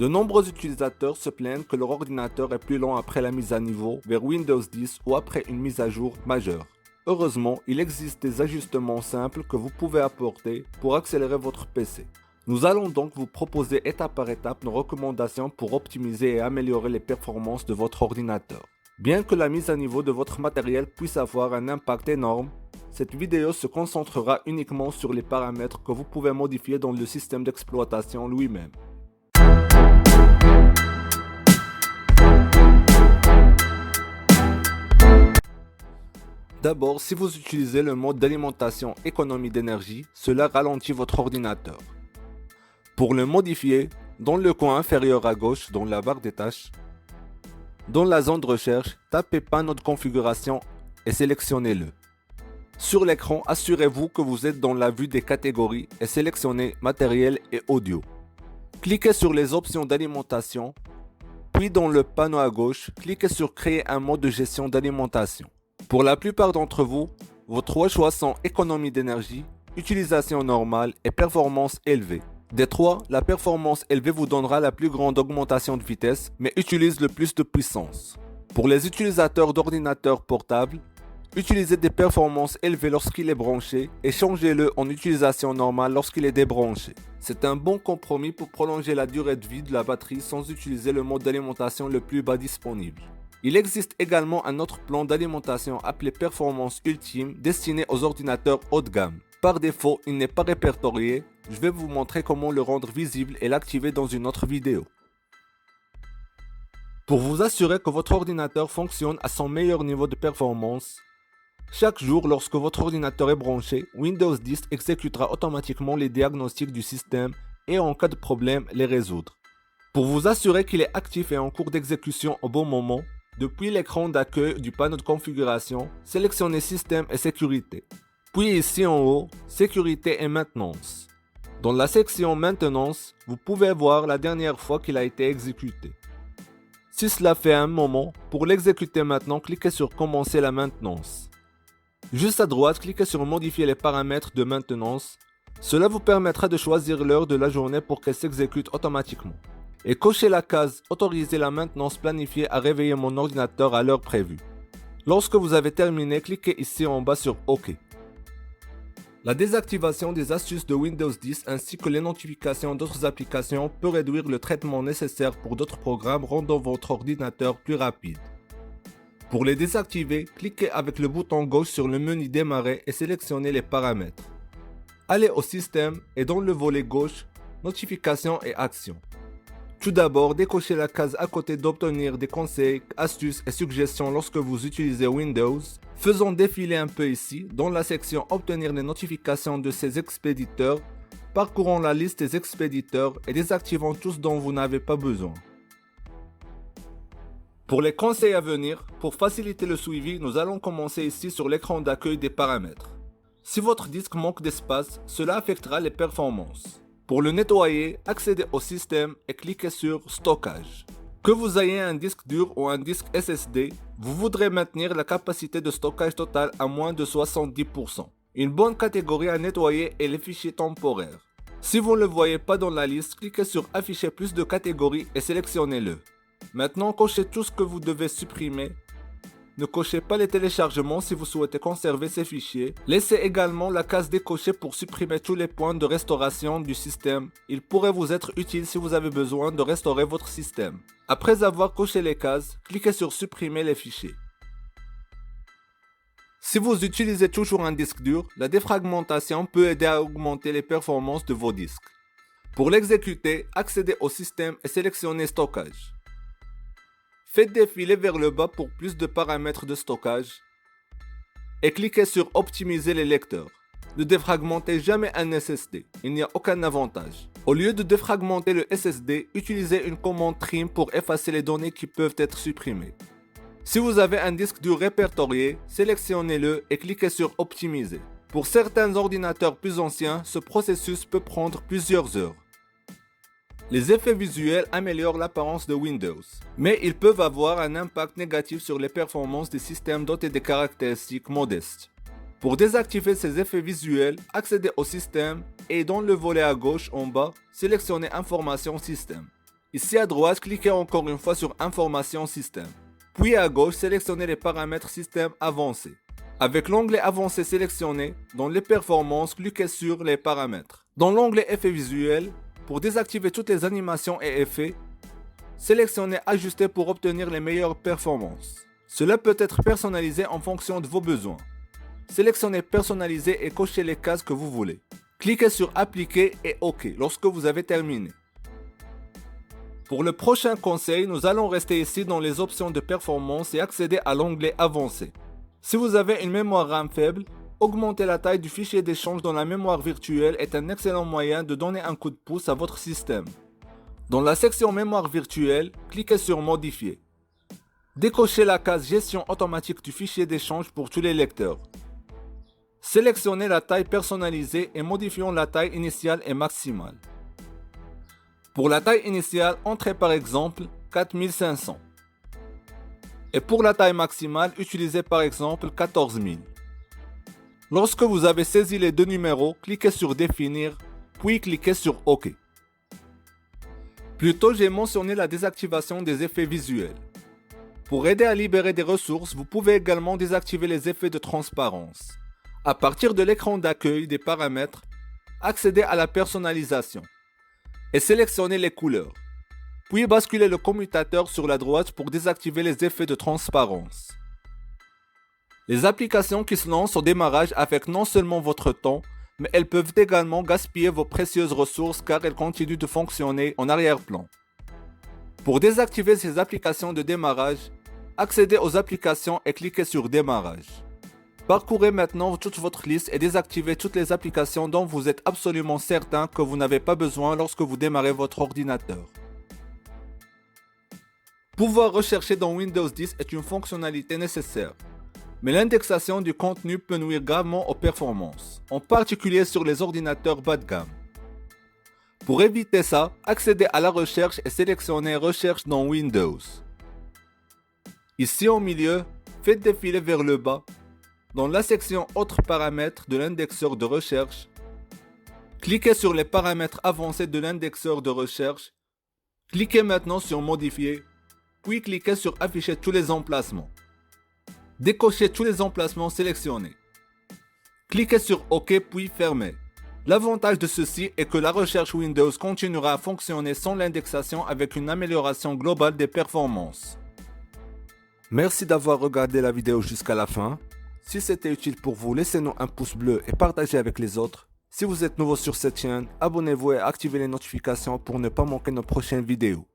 De nombreux utilisateurs se plaignent que leur ordinateur est plus lent après la mise à niveau vers Windows 10 ou après une mise à jour majeure. Heureusement, il existe des ajustements simples que vous pouvez apporter pour accélérer votre PC. Nous allons donc vous proposer étape par étape nos recommandations pour optimiser et améliorer les performances de votre ordinateur. Bien que la mise à niveau de votre matériel puisse avoir un impact énorme, cette vidéo se concentrera uniquement sur les paramètres que vous pouvez modifier dans le système d'exploitation lui-même. D'abord, si vous utilisez le mode d'alimentation économie d'énergie, cela ralentit votre ordinateur. Pour le modifier, dans le coin inférieur à gauche, dans la barre des tâches, dans la zone de recherche, tapez panneau de configuration et sélectionnez-le. Sur l'écran, assurez-vous que vous êtes dans la vue des catégories et sélectionnez matériel et audio. Cliquez sur les options d'alimentation, puis dans le panneau à gauche, cliquez sur créer un mode de gestion d'alimentation. Pour la plupart d'entre vous, vos trois choix sont économie d'énergie, utilisation normale et performance élevée. Des trois, la performance élevée vous donnera la plus grande augmentation de vitesse, mais utilise le plus de puissance. Pour les utilisateurs d'ordinateurs portables, utilisez des performances élevées lorsqu'il est branché et changez-le en utilisation normale lorsqu'il est débranché. C'est un bon compromis pour prolonger la durée de vie de la batterie sans utiliser le mode d'alimentation le plus bas disponible. Il existe également un autre plan d'alimentation appelé Performance Ultime destiné aux ordinateurs haut de gamme. Par défaut, il n'est pas répertorié, je vais vous montrer comment le rendre visible et l'activer dans une autre vidéo. Pour vous assurer que votre ordinateur fonctionne à son meilleur niveau de performance, chaque jour lorsque votre ordinateur est branché, Windows 10 exécutera automatiquement les diagnostics du système et en cas de problème, les résoudre. Pour vous assurer qu'il est actif et en cours d'exécution au bon moment, depuis l'écran d'accueil du panneau de configuration, sélectionnez Système et Sécurité. Puis ici en haut, Sécurité et Maintenance. Dans la section Maintenance, vous pouvez voir la dernière fois qu'il a été exécuté. Si cela fait un moment, pour l'exécuter maintenant, cliquez sur Commencer la maintenance. Juste à droite, cliquez sur Modifier les paramètres de maintenance. Cela vous permettra de choisir l'heure de la journée pour qu'elle s'exécute automatiquement. Et cochez la case « Autoriser la maintenance planifiée à réveiller mon ordinateur à l'heure prévue ». Lorsque vous avez terminé, cliquez ici en bas sur OK. La désactivation des astuces de Windows 10 ainsi que les notifications d'autres applications peut réduire le traitement nécessaire pour d'autres programmes rendant votre ordinateur plus rapide. Pour les désactiver, cliquez avec le bouton gauche sur le menu Démarrer et sélectionnez les paramètres. Allez au Système et dans le volet gauche, Notifications et Actions. Tout d'abord, décochez la case à côté d'obtenir des conseils, astuces et suggestions lorsque vous utilisez Windows. Faisons défiler un peu ici, dans la section Obtenir les notifications de ces expéditeurs. Parcourons la liste des expéditeurs et désactivons tous dont vous n'avez pas besoin. Pour les conseils à venir, pour faciliter le suivi, nous allons commencer ici sur l'écran d'accueil des paramètres. Si votre disque manque d'espace, cela affectera les performances. Pour le nettoyer, accédez au système et cliquez sur Stockage. Que vous ayez un disque dur ou un disque SSD, vous voudrez maintenir la capacité de stockage totale à moins de 70%. Une bonne catégorie à nettoyer est les fichiers temporaires. Si vous ne le voyez pas dans la liste, cliquez sur Afficher plus de catégories et sélectionnez-le. Maintenant, cochez tout ce que vous devez supprimer. Ne cochez pas les téléchargements si vous souhaitez conserver ces fichiers. Laissez également la case décochée pour supprimer tous les points de restauration du système. Il pourrait vous être utile si vous avez besoin de restaurer votre système. Après avoir coché les cases, cliquez sur Supprimer les fichiers. Si vous utilisez toujours un disque dur, la défragmentation peut aider à augmenter les performances de vos disques. Pour l'exécuter, accédez au système et sélectionnez Stockage. Faites défiler vers le bas pour plus de paramètres de stockage et cliquez sur Optimiser les lecteurs. Ne défragmentez jamais un SSD, il n'y a aucun avantage. Au lieu de défragmenter le SSD, utilisez une commande trim pour effacer les données qui peuvent être supprimées. Si vous avez un disque dur répertorié, sélectionnez-le et cliquez sur Optimiser. Pour certains ordinateurs plus anciens, ce processus peut prendre plusieurs heures. Les effets visuels améliorent l'apparence de Windows, mais ils peuvent avoir un impact négatif sur les performances des systèmes dotés de caractéristiques modestes. Pour désactiver ces effets visuels, accédez au système et dans le volet à gauche en bas, sélectionnez Information Système. Ici à droite, cliquez encore une fois sur Information Système. Puis à gauche, sélectionnez les paramètres Système avancés. Avec l'onglet Avancé sélectionné, dans les performances, cliquez sur les paramètres. Dans l'onglet Effets visuels, pour désactiver toutes les animations et effets, sélectionnez Ajuster pour obtenir les meilleures performances. Cela peut être personnalisé en fonction de vos besoins. Sélectionnez Personnaliser et cochez les cases que vous voulez. Cliquez sur Appliquer et OK lorsque vous avez terminé. Pour le prochain conseil, nous allons rester ici dans les options de performance et accéder à l'onglet Avancé. Si vous avez une mémoire RAM faible, augmenter la taille du fichier d'échange dans la mémoire virtuelle est un excellent moyen de donner un coup de pouce à votre système. Dans la section Mémoire virtuelle, cliquez sur Modifier. Décochez la case Gestion automatique du fichier d'échange pour tous les lecteurs. Sélectionnez la taille personnalisée et modifions la taille initiale et maximale. Pour la taille initiale, entrez par exemple 4500. Et pour la taille maximale, utilisez par exemple 14000. Lorsque vous avez saisi les deux numéros, cliquez sur Définir, puis cliquez sur OK. Plus tôt, j'ai mentionné la désactivation des effets visuels. Pour aider à libérer des ressources, vous pouvez également désactiver les effets de transparence. À partir de l'écran d'accueil des paramètres, accédez à la personnalisation et sélectionnez les couleurs. Puis basculez le commutateur sur la droite pour désactiver les effets de transparence. Les applications qui se lancent au démarrage affectent non seulement votre temps, mais elles peuvent également gaspiller vos précieuses ressources car elles continuent de fonctionner en arrière-plan. Pour désactiver ces applications de démarrage, accédez aux applications et cliquez sur Démarrage. Parcourez maintenant toute votre liste et désactivez toutes les applications dont vous êtes absolument certain que vous n'avez pas besoin lorsque vous démarrez votre ordinateur. Pouvoir rechercher dans Windows 10 est une fonctionnalité nécessaire, mais l'indexation du contenu peut nuire gravement aux performances, en particulier sur les ordinateurs bas de gamme. Pour éviter ça, accédez à la recherche et sélectionnez Recherche dans Windows. Ici au milieu, faites défiler vers le bas. Dans la section Autres paramètres de l'indexeur de recherche, cliquez sur les paramètres avancés de l'indexeur de recherche. Cliquez maintenant sur Modifier, puis cliquez sur Afficher tous les emplacements. Décochez tous les emplacements sélectionnés. Cliquez sur OK puis Fermez. L'avantage de ceci est que la recherche Windows continuera à fonctionner sans l'indexation avec une amélioration globale des performances. Merci d'avoir regardé la vidéo jusqu'à la fin. Si c'était utile pour vous, laissez-nous un pouce bleu et partagez avec les autres. Si vous êtes nouveau sur cette chaîne, abonnez-vous et activez les notifications pour ne pas manquer nos prochaines vidéos.